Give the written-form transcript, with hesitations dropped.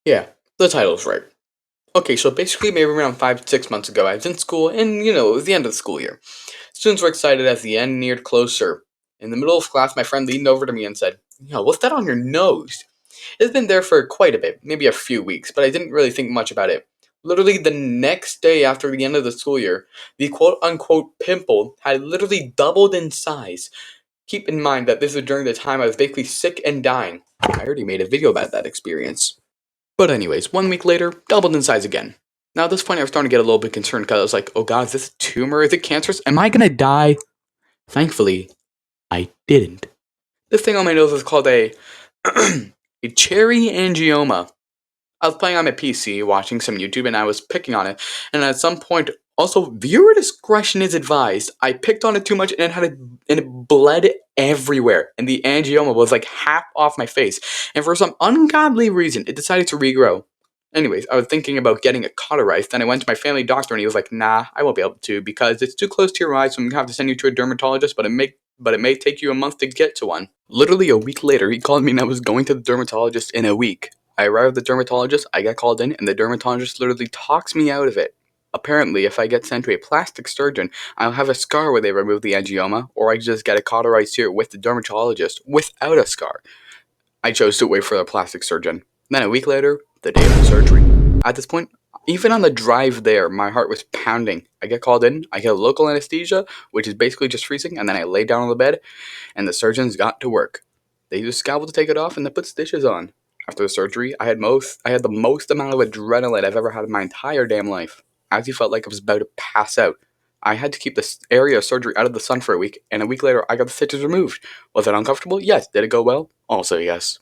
Yeah, the title's right. Okay, so basically, maybe around 5 to 6 months ago, I was in school, and it was the end of the school year. Students were excited as the end neared closer. In the middle of class, my friend leaned over to me and said, what's that on your nose? It's been there for quite a bit, maybe a few weeks, but I didn't really think much about it. Literally, the next day after the end of the school year, the quote unquote pimple had literally doubled in size. Keep in mind that this was during the time I was basically sick and dying. I already made a video about that experience. But anyways, 1 week later, doubled in size again. Now at this point I was starting to get a little bit concerned because I was like, oh god, is this a tumor? Is it cancerous? Am I gonna die? Thankfully, I didn't. This thing on my nose is called a a cherry angioma. I was playing on my PC, watching some YouTube, and I was picking on it. And at some point, also viewer discretion is advised. I picked on it too much, and it bled everywhere. And the angioma was like half off my face. And for some ungodly reason, it decided to regrow. Anyways, I was thinking about getting it cauterized. Then I went to my family doctor, and he was like, "Nah, I won't be able to because it's too close to your eyes. So I'm gonna have to send you to a dermatologist. But it may take you a month to get to one." Literally a week later, he called me, and I was going to the dermatologist in a week. I arrive at the dermatologist, I get called in, and the dermatologist literally talks me out of it. Apparently, if I get sent to a plastic surgeon, I'll have a scar where they remove the angioma, or I just get it cauterized here with the dermatologist without a scar. I chose to wait for the plastic surgeon. Then a week later, the day of the surgery. At this point, even on the drive there, my heart was pounding. I get called in, I get local anesthesia, which is basically just freezing, and then I lay down on the bed, and the surgeons got to work. They used a scalpel to take it off and they put stitches on. After the surgery, I had the most amount of adrenaline I've ever had in my entire damn life. I actually felt like I was about to pass out. I had to keep this area of surgery out of the sun for a week, and a week later I got the stitches removed. Was it uncomfortable? Yes. Did it go well? Also yes.